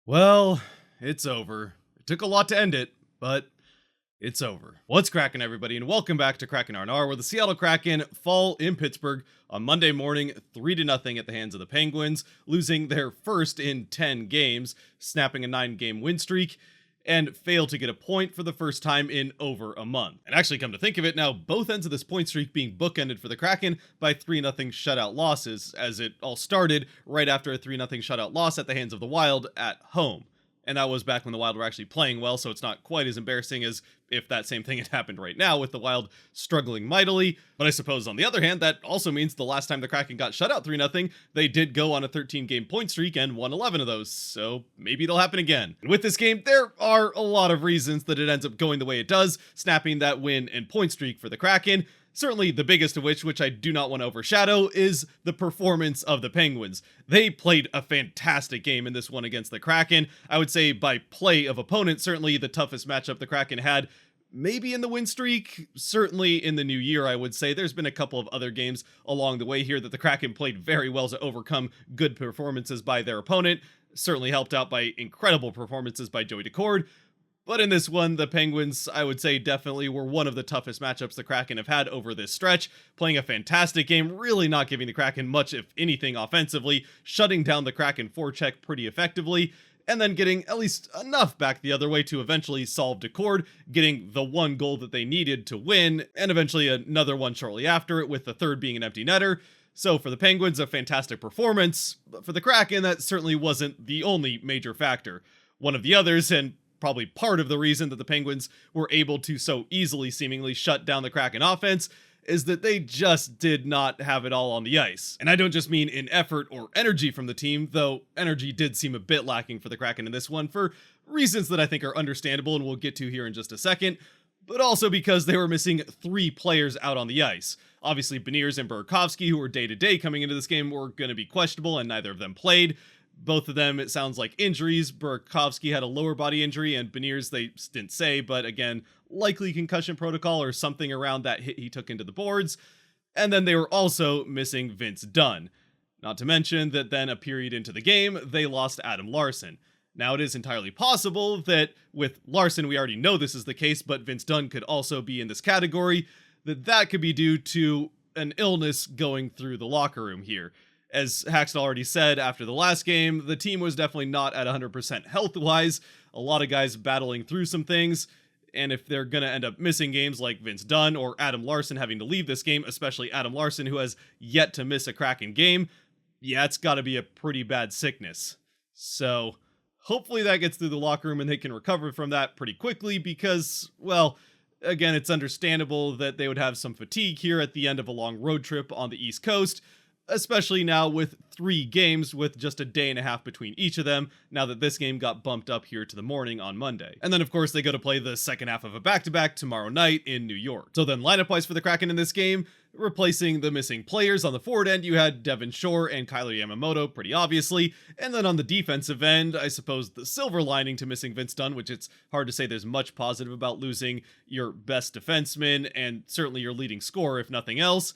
Well, it's over. It took a lot to end it, but it's over. What's cracking, everybody, and welcome back to Kraken R&R, where the Seattle Kraken fall in Pittsburgh on Monday morning 3-0 at the hands of the Penguins, losing their first in 10 games, snapping a 9-game win streak, and fail to get a point for the first time in over a month. And actually, come to think of it, now both ends of this point streak being bookended for the Kraken by 3-0 shutout losses, as it all started right after a 3-0 shutout loss at the hands of the Wild at home. And that was back when the Wild were actually playing well, so it's not quite as embarrassing as if that same thing had happened right now with the Wild struggling mightily. But I suppose, on the other hand, that also means the last time the Kraken got shut out 3-0, they did go on a 13-game point streak and won 11 of those, so maybe it'll happen again. And with this game, there are a lot of reasons that it ends up going the way it does, snapping that win and point streak for the Kraken. Certainly the biggest of which I do not want to overshadow, is the performance of the Penguins. They played a fantastic game in this one against the Kraken. I would say by play of opponent, certainly the toughest matchup the Kraken had. Maybe in the win streak, certainly in the new year, I would say. There's been a couple of other games along the way here that the Kraken played very well to overcome good performances by their opponent. Certainly helped out by incredible performances by Joey Daccord. But in this one, the Penguins, I would say, definitely were one of the toughest matchups the Kraken have had over this stretch, playing a fantastic game, really not giving the Kraken much, if anything, offensively, shutting down the Kraken forecheck pretty effectively, and then getting at least enough back the other way to eventually solve Daccord, getting the one goal that they needed to win, and eventually another one shortly after it, with the third being an empty netter. So for the Penguins, a fantastic performance, but for the Kraken, that certainly wasn't the only major factor. One of the others, and probably part of the reason that the Penguins were able to so easily seemingly shut down the Kraken offense, is that they just did not have it all on the ice. And I don't just mean in effort or energy from the team, though energy did seem a bit lacking for the Kraken in this one for reasons that I think are understandable and we'll get to here in just a second, but also because they were missing 3 players out on the ice. Obviously, Beniers and Burakovsky, who were day-to-day coming into this game, were going to be questionable, and neither of them played. Both of them, it sounds like, injuries. Burakovsky had a lower body injury, and Beniers, they didn't say, but again, likely concussion protocol or something around that hit he took into the boards. And then they were also missing Vince Dunn. Not to mention that then a period into the game, they lost Adam Larsson. Now, it is entirely possible that with Larsson, we already know this is the case, but Vince Dunn could also be in this category, that could be due to an illness going through the locker room here. As Haxton already said after the last game, the team was definitely not at 100% health-wise, a lot of guys battling through some things, and if they're going to end up missing games like Vince Dunn or Adam Larsson having to leave this game, especially Adam Larsson, who has yet to miss a Kraken game, yeah, it's got to be a pretty bad sickness. So hopefully that gets through the locker room and they can recover from that pretty quickly because, well, again, it's understandable that they would have some fatigue here at the end of a long road trip on the East Coast, especially now with 3 games with just a day and a half between each of them, now that this game got bumped up here to the morning on Monday. And then, of course, they go to play the second half of a back-to-back tomorrow night in New York. So then, lineup-wise for the Kraken in this game, replacing the missing players on the forward end, you had Devin Shore and Kyler Yamamoto, pretty obviously. And then on the defensive end, I suppose the silver lining to missing Vince Dunn, which it's hard to say there's much positive about losing your best defenseman and certainly your leading scorer, if nothing else.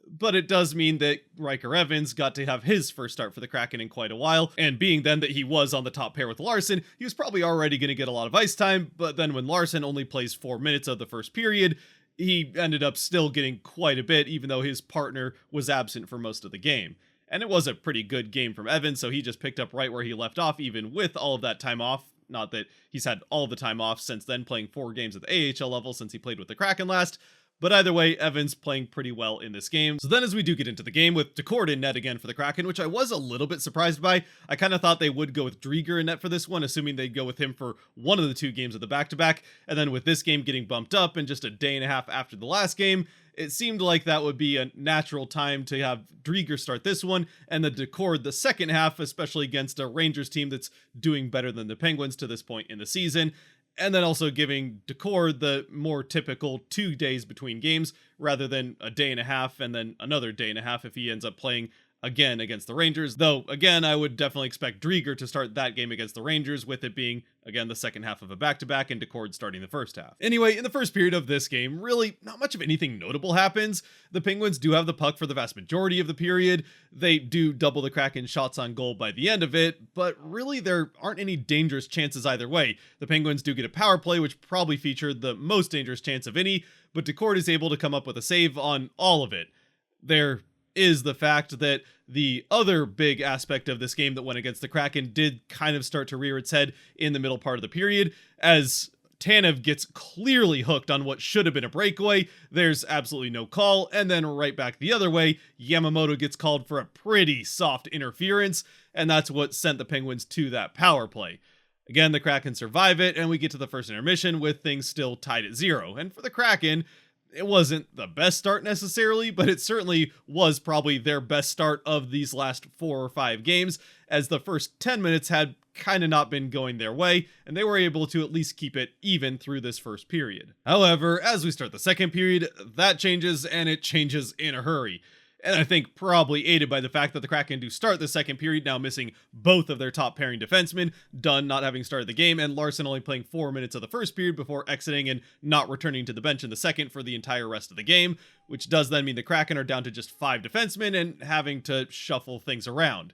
But it does mean that Riker Evans got to have his first start for the Kraken in quite a while, and being then that he was on the top pair with Larsson, he was probably already going to get a lot of ice time, but then when Larsson only plays 4 minutes of the first period, he ended up still getting quite a bit, even though his partner was absent for most of the game. And it was a pretty good game from Evans, so he just picked up right where he left off, even with all of that time off. Not that he's had all the time off since then, playing 4 games at the AHL level since he played with the Kraken last. But either way, Evans playing pretty well in this game. So then as we do get into the game with Daccord in net again for the Kraken, which I was a little bit surprised by. I kind of thought they would go with Drieger in net for this one, assuming they'd go with him for one of the 2 games of the back-to-back. And then with this game getting bumped up and just a day and a half after the last game, it seemed like that would be a natural time to have Drieger start this one and then Daccord the second half, especially against a Rangers team that's doing better than the Penguins to this point in the season. And then also giving Daccord the more typical 2 days between games rather than a day and a half and then another day and a half if he ends up playing again against the Rangers, though again I would definitely expect Drieger to start that game against the Rangers, with it being again the second half of a back-to-back and Decord starting the first half. Anyway, in the first period of this game, really not much of anything notable happens. The Penguins do have the puck for the vast majority of the period. They do double the Kraken shots on goal by the end of it, but really there aren't any dangerous chances either way. The Penguins do get a power play, which probably featured the most dangerous chance of any, but Decord is able to come up with a save on all of it. There is the fact that the other big aspect of this game that went against the Kraken did kind of start to rear its head in the middle part of the period, as Tanev gets clearly hooked on what should have been a breakaway. There's absolutely no call, and then right back the other way, Yamamoto gets called for a pretty soft interference, and that's what sent the Penguins to that power play. Again, the Kraken survive it, and we get to the first intermission with things still tied at 0. And for the Kraken, it wasn't the best start necessarily, but it certainly was probably their best start of these last 4 or 5 games, as the first 10 minutes had kind of not been going their way, and they were able to at least keep it even through this first period. However, as we start the second period, that changes, and it changes in a hurry. And I think probably aided by the fact that the Kraken do start the second period now missing both of their top pairing defensemen, Dunn not having started the game, and Larson only playing 4 minutes of the first period before exiting and not returning to the bench in the second for the entire rest of the game, which does then mean the Kraken are down to just 5 defensemen and having to shuffle things around.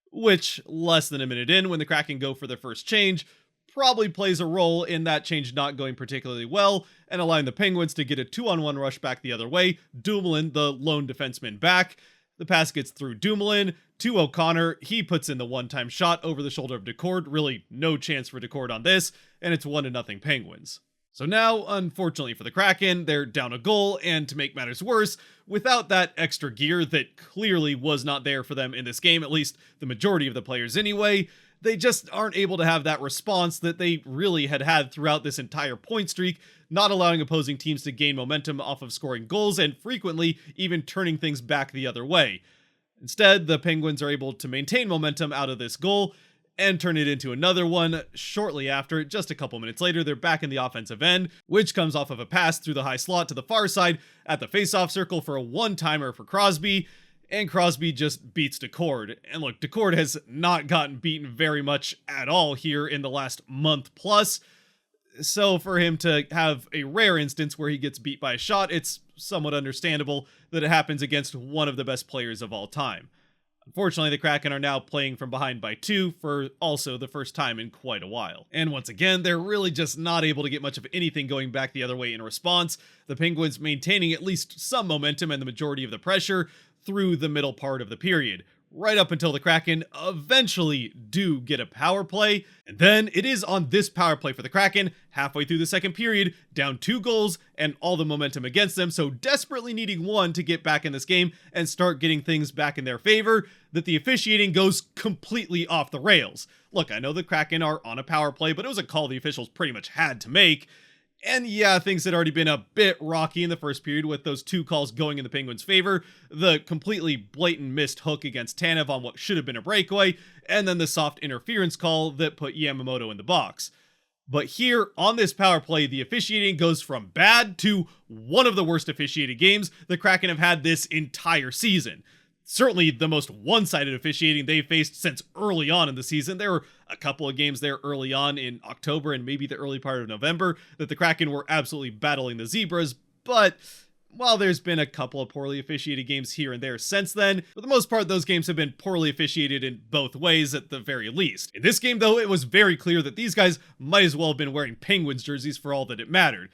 Which, less than a minute in, when the Kraken go for their first change, probably plays a role in that change not going particularly well and allowing the Penguins to get a 2-on-1 rush back the other way. Dumoulin, the lone defenseman, back. The pass gets through Dumoulin to O'Connor. He puts in the one-time shot over the shoulder of Decord. Really no chance for Decord on this, and it's 1-0 Penguins. So now, unfortunately for the Kraken, they're down a goal, and to make matters worse, without that extra gear that clearly was not there for them in this game, at least the majority of the players anyway, they just aren't able to have that response that they really had throughout this entire point streak, not allowing opposing teams to gain momentum off of scoring goals and frequently even turning things back the other way. Instead, the Penguins are able to maintain momentum out of this goal and turn it into another one shortly after. Just a couple minutes later, they're back in the offensive end, which comes off of a pass through the high slot to the far side at the faceoff circle for a one-timer for Crosby, and Crosby just beats Decord. And look, Decord has not gotten beaten very much at all here in the last month plus, so for him to have a rare instance where he gets beat by a shot, it's somewhat understandable that it happens against one of the best players of all time. Unfortunately, the Kraken are now playing from behind by 2 for also the first time in quite a while. And once again, they're really just not able to get much of anything going back the other way in response. The Penguins maintaining at least some momentum and the majority of the pressure through the middle part of the period, right up until the Kraken eventually do get a power play. And then it is on this power play for the Kraken, halfway through the second period, down 2 goals and all the momentum against them, so desperately needing one to get back in this game and start getting things back in their favor, that the officiating goes completely off the rails. Look, I know the Kraken are on a power play, but it was a call the officials pretty much had to make. And yeah, things had already been a bit rocky in the first period with those 2 calls going in the Penguins' favor, the completely blatant missed hook against Tanev on what should have been a breakaway, and then the soft interference call that put Yamamoto in the box. But here, on this power play, the officiating goes from bad to one of the worst officiated games the Kraken have had this entire season. Certainly the most one-sided officiating they've faced since early on in the season. There were a couple of games there early on in October and maybe the early part of November that the Kraken were absolutely battling the Zebras, but while there's been a couple of poorly officiated games here and there since then, for the most part those games have been poorly officiated in both ways at the very least. In this game though, it was very clear that these guys might as well have been wearing Penguins jerseys for all that it mattered.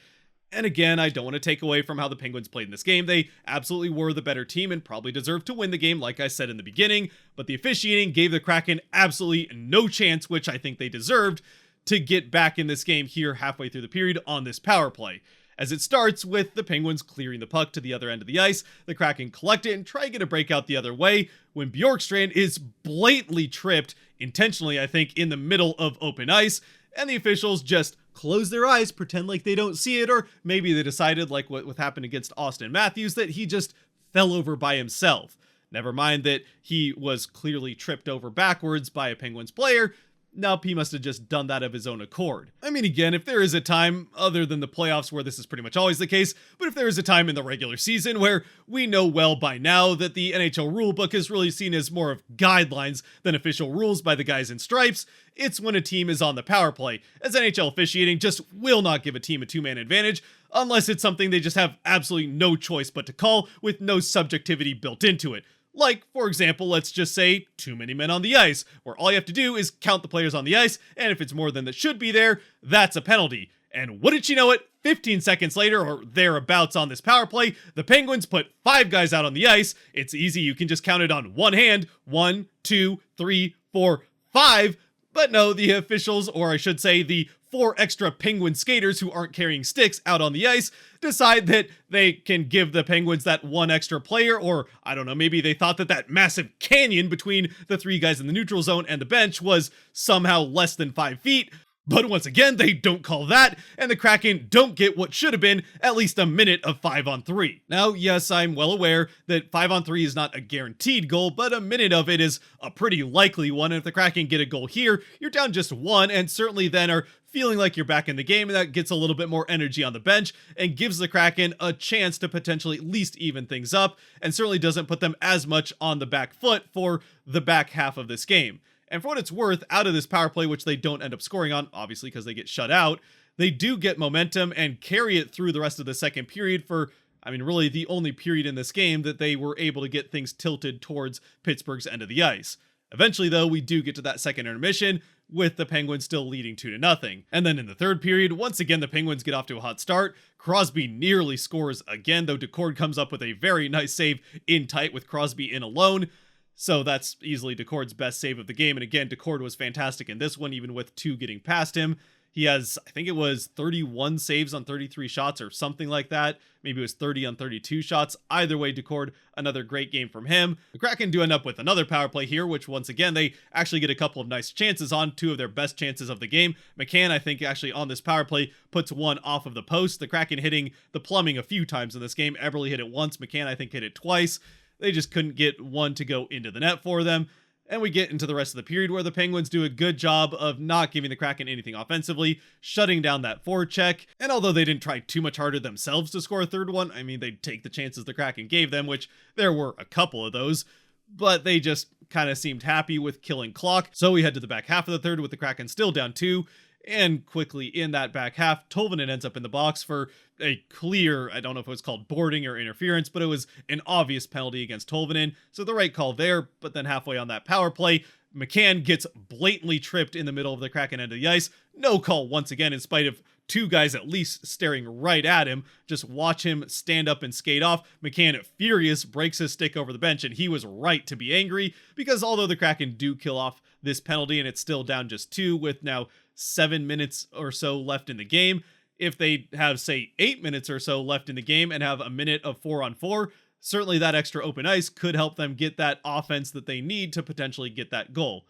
And again, I don't want to take away from how the Penguins played in this game. They absolutely were the better team and probably deserved to win the game, like I said in the beginning, but the officiating gave the Kraken absolutely no chance, which I think they deserved, to get back in this game here halfway through the period on this power play. As it starts with the Penguins clearing the puck to the other end of the ice, the Kraken collect it and try to get a breakout the other way, when Bjorkstrand is blatantly tripped, intentionally I think, in the middle of open ice, and the officials just close their eyes, pretend like they don't see it, or maybe they decided, like what happened against Austin Matthews, that he just fell over by himself. Never mind that he was clearly tripped over backwards by a Penguins player. Now, P must have just done that of his own accord. I mean, again, if there is a time, other than the playoffs where this is pretty much always the case, but if there is a time in the regular season where we know well by now that the NHL rulebook is really seen as more of guidelines than official rules by the guys in stripes, it's when a team is on the power play, as NHL officiating just will not give a team a two-man advantage unless it's something they just have absolutely no choice but to call with no subjectivity built into it. Like, for example, let's just say too many men on the ice, where all you have to do is count the players on the ice, and if it's more than that should be there, that's a penalty. And wouldn't you know it, 15 seconds later, or thereabouts on this power play, the Penguins put 5 guys out on the ice. It's easy, you can just count it on one hand. 1, 2, 3, 4, 5. But no, the officials, or I should say the 4 extra Penguin skaters who aren't carrying sticks out on the ice, decide that they can give the Penguins that 1 extra player, or I don't know, maybe they thought that that massive canyon between the 3 guys in the neutral zone and the bench was somehow less than 5 feet. But once again, they don't call that, and the Kraken don't get what should have been at least a minute of 5-on-3. Now, yes, I'm well aware that 5-on-3 is not a guaranteed goal, but a minute of it is a pretty likely one, and if the Kraken get a goal here, you're down just 1, and certainly then are feeling like you're back in the game, and that gets a little bit more energy on the bench, and gives the Kraken a chance to potentially at least even things up, and certainly doesn't put them as much on the back foot for the back half of this game. And for what it's worth, out of this power play, which they don't end up scoring on, obviously because they get shut out, they do get momentum and carry it through the rest of the second period for, I mean, really the only period in this game that they were able to get things tilted towards Pittsburgh's end of the ice. Eventually, though, we do get to that second intermission, with the Penguins still leading 2-0. And then in the third period, once again, the Penguins get off to a hot start. Crosby nearly scores again, though Decord comes up with a very nice save in tight with Crosby in alone. So that's easily Decord's best save of the game. And again, Decord was fantastic in this one, even with 2 getting past him. He has, I think it was 31 saves on 33 shots or something like that. Maybe it was 30 on 32 shots. Either way, Decord, another great game from him. The Kraken do end up with another power play here, which once again, they actually get a couple of nice chances on, 2 of their best chances of the game. McCann, I think, actually on this power play puts 1 off of the post. The Kraken hitting the plumbing a few times in this game. Eberle hit it once. McCann, I think, hit it twice. They just couldn't get one to go into the net for them. And we get into the rest of the period where the Penguins do a good job of not giving the Kraken anything offensively, shutting down that forecheck. And although they didn't try too much harder themselves to score a third one, I mean, they'd take the chances the Kraken gave them, which there were a couple of those, but they just kind of seemed happy with killing clock. So we head to the back half of the third with the Kraken still down 2. And quickly in that back half, Tolvanen ends up in the box for a clear, I don't know if it was called boarding or interference, but it was an obvious penalty against Tolvanen. So the right call there, but then halfway on that power play, McCann gets blatantly tripped in the middle of the Kraken end of the ice. No call once again, in spite of 2 guys at least staring right at him. Just watch him stand up and skate off. McCann, furious, breaks his stick over the bench, and he was right to be angry, because although the Kraken do kill off this penalty and it's still down just 2 with now 7 minutes or so left in the game, if they have, say, 8 minutes or so left in the game and have a minute of 4-on-4, certainly that extra open ice could help them get that offense that they need to potentially get that goal.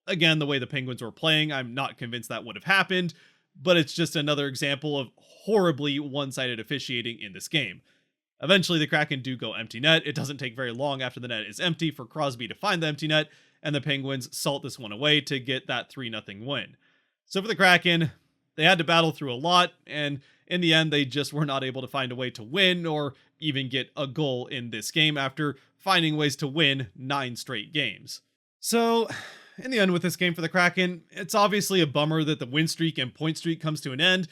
Again, the way the Penguins were playing, I'm not convinced that would have happened, but it's just another example of horribly one-sided officiating in this game. Eventually, the Kraken do go empty net. It doesn't take very long after the net is empty for Crosby to find the empty net, and the Penguins salt this one away to get that 3-0 win. So for the Kraken, they had to battle through a lot, and in the end, they just were not able to find a way to win or even get a goal in this game after finding ways to win 9 straight games. So, in the end with this game for the Kraken, it's obviously a bummer that the win streak and point streak comes to an end,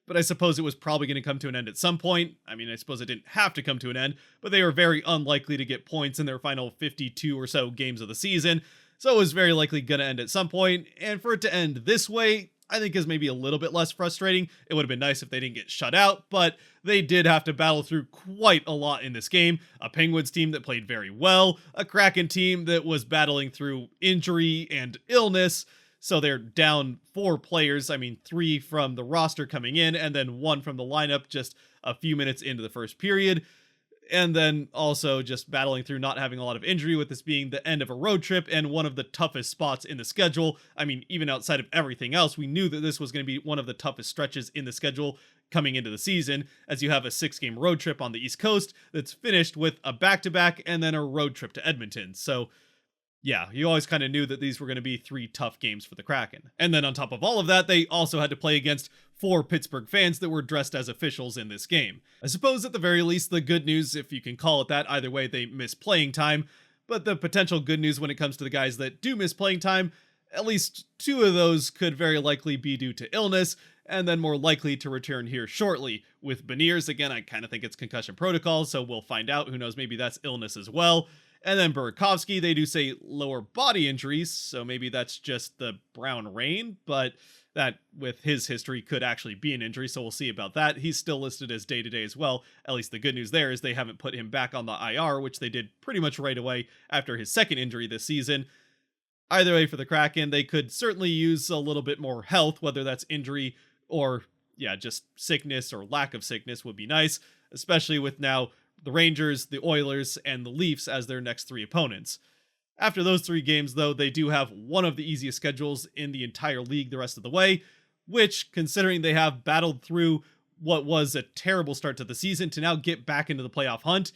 but I suppose it was probably going to come to an end at some point. I mean, I suppose it didn't have to come to an end, but they were very unlikely to get points in their final 52 or so games of the season, so it was very likely going to end at some point, and for it to end this way, I think is maybe a little bit less frustrating. It would have been nice if they didn't get shut out, but they did have to battle through quite a lot in this game. A Penguins team that played very well, a Kraken team that was battling through injury and illness, so they're down 4 players. I mean, 3 from the roster coming in, and then 1 from the lineup just a few minutes into the first period. And then also just battling through not having a lot of injury, with this being the end of a road trip and one of the toughest spots in the schedule. I mean, even outside of everything else, we knew that this was going to be one of the toughest stretches in the schedule coming into the season, as you have a 6-game road trip on the East Coast that's finished with a back-to-back and then a road trip to Edmonton. So Yeah, you always kind of knew that these were going to be 3 tough games for the Kraken. And then on top of all of that, they also had to play against 4 Pittsburgh fans that were dressed as officials in this game. I suppose at the very least, the good news, if you can call it that, either way, they miss playing time. But the potential good news when it comes to the guys that do miss playing time, at least 2 of those could very likely be due to illness, and then more likely to return here shortly. With Beniers, again, I kind of think it's concussion protocol, so we'll find out. Who knows, maybe that's illness as well. And then Burakovsky, they do say lower body injuries, so maybe that's just the brown rain, but that, with his history, could actually be an injury, so we'll see about that. He's still listed as day-to-day as well. At least the good news there is they haven't put him back on the IR, which they did pretty much right away after his second injury this season. Either way, for the Kraken, they could certainly use a little bit more health, whether that's injury or, yeah, just sickness or lack of sickness would be nice, especially with now the Rangers, the Oilers, and the Leafs as their next 3 opponents. After those 3 games, though, they do have one of the easiest schedules in the entire league the rest of the way, which, considering they have battled through what was a terrible start to the season to now get back into the playoff hunt,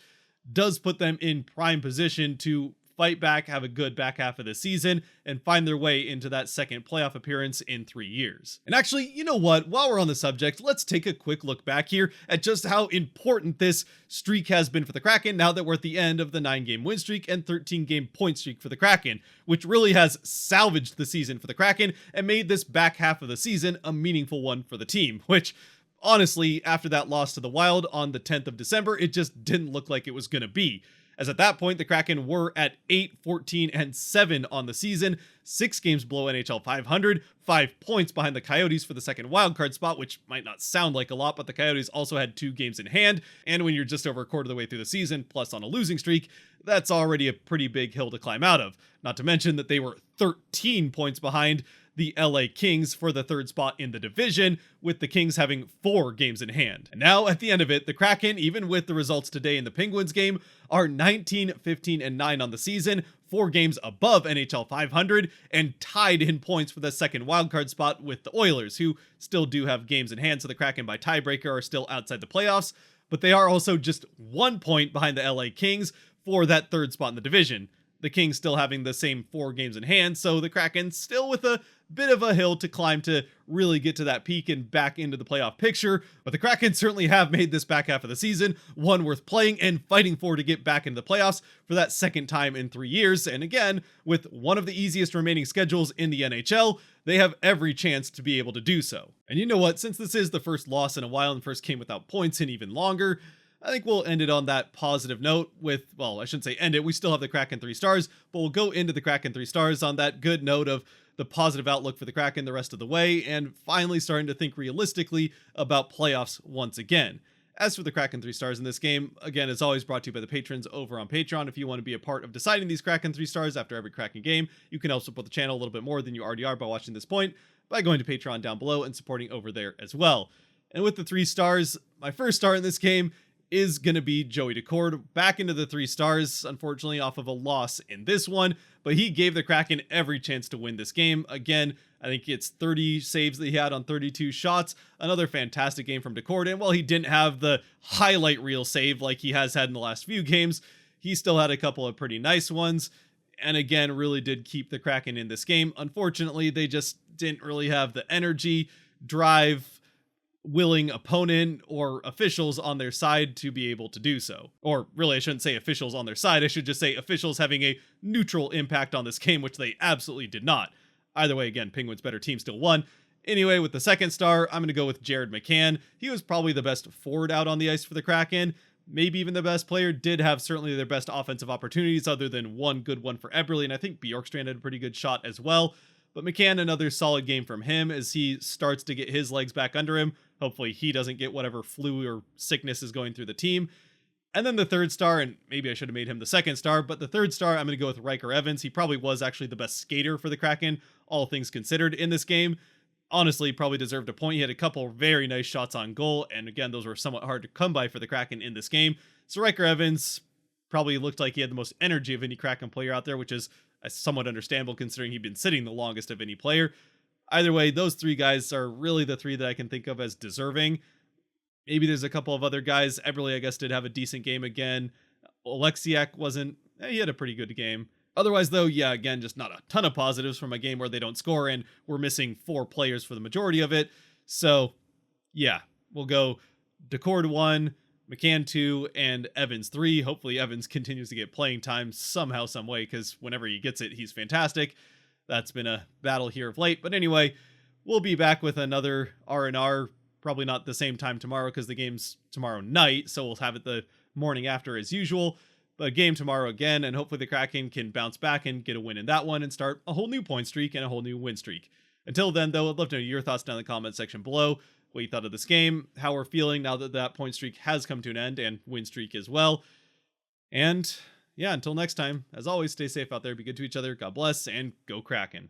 does put them in prime position to fight back, have a good back half of the season, and find their way into that second playoff appearance in 3 years. And actually, you know what? While we're on the subject, let's take a quick look back here at just how important this streak has been for the Kraken now that we're at the end of the 9-game win streak and 13-game point streak for the Kraken, which really has salvaged the season for the Kraken and made this back half of the season a meaningful one for the team, which honestly, after that loss to the Wild on the 10th of December, it just didn't look like it was going to be. As at that point, the Kraken were at 8, 14, and 7 on the season, 6 games below NHL 500, 5 points behind the Coyotes for the second wildcard spot, which might not sound like a lot, but the Coyotes also had 2 games in hand, and when you're just over a quarter of the way through the season, plus on a losing streak, that's already a pretty big hill to climb out of. Not to mention that they were 13 points behind the LA Kings for the 3rd spot in the division, with the Kings having 4 games in hand. And now, at the end of it, the Kraken, even with the results today in the Penguins game, are 19, 15, and 9 on the season, 4 games above NHL 500, and tied in points for the second wildcard spot with the Oilers, who still do have games in hand, so the Kraken by tiebreaker are still outside the playoffs, but they are also just 1 point behind the LA Kings for that 3rd spot in the division. The Kings still having the same 4 games in hand, so the Kraken still with a bit of a hill to climb to really get to that peak and back into the playoff picture, but the Kraken certainly have made this back half of the season one worth playing and fighting for to get back into the playoffs for that second time in 3 years, and again, with one of the easiest remaining schedules in the NHL, they have every chance to be able to do so. And you know what, since this is the first loss in a while and first game without points in even longer, I think we'll end it on that positive note with, well, I shouldn't say end it, we still have the Kraken 3 stars, but we'll go into the Kraken 3 stars on that good note of the positive outlook for the Kraken the rest of the way, and finally starting to think realistically about playoffs once again. As for the Kraken 3 stars in this game, again, as always, brought to you by the patrons over on Patreon. If you want to be a part of deciding these Kraken 3 stars after every Kraken game, you can help support the channel a little bit more than you already are by watching this point, by going to Patreon down below and supporting over there as well. And with the 3 stars, my first star in this game is going to be Joey Daccord, back into the 3 stars, unfortunately off of a loss in this one, but he gave the Kraken every chance to win this game. Again, I think it's 30 saves that he had on 32 shots, another fantastic game from Daccord, and while he didn't have the highlight reel save like he has had in the last few games, he still had a couple of pretty nice ones, and again, really did keep the Kraken in this game. Unfortunately, they just didn't really have the energy, drive, willing opponent or officials on their side to be able to do so. Or really, I shouldn't say officials on their side, I should just say officials having a neutral impact on this game, which they absolutely did not. Either way, again, Penguins' better team still won. Anyway, with the second star, I'm going to go with Jared McCann. He was probably the best forward out on the ice for the Kraken, maybe even the best player, did have certainly their best offensive opportunities other than one good one for Eberle, and I think Bjorkstrand had a pretty good shot as well. But McCann, another solid game from him as he starts to get his legs back under him. Hopefully he doesn't get whatever flu or sickness is going through the team. And then the 3rd star, and maybe I should have made him the 2nd star, but the 3rd star, I'm going to go with Riker Evans. He probably was actually the best skater for the Kraken, all things considered, in this game. Honestly, probably deserved a point. He had a couple very nice shots on goal, and again, those were somewhat hard to come by for the Kraken in this game. So Riker Evans probably looked like he had the most energy of any Kraken player out there, which is somewhat understandable considering he'd been sitting the longest of any player. Either way, those 3 guys are really the 3 that I can think of as deserving. Maybe there's a couple of other guys. Eberle, I guess, did have a decent game again. Oleksiak wasn't... he had a pretty good game. Otherwise, though, yeah, again, just not a ton of positives from a game where they don't score, and we're missing 4 players for the majority of it. So, yeah, we'll go Decord 1, McCann 2, and Evans 3. Hopefully, Evans continues to get playing time somehow, some way, because whenever he gets it, he's fantastic. That's been a battle here of late. But anyway, we'll be back with another R&R, probably not the same time tomorrow because the game's tomorrow night, so we'll have it the morning after as usual. But game tomorrow again, and hopefully the Kraken can bounce back and get a win in that one and start a whole new point streak and a whole new win streak. Until then, though, I'd love to know your thoughts down in the comment section below, what you thought of this game, how we're feeling now that that point streak has come to an end, and win streak as well. And yeah, until next time, as always, stay safe out there, be good to each other, God bless, and go Kraken.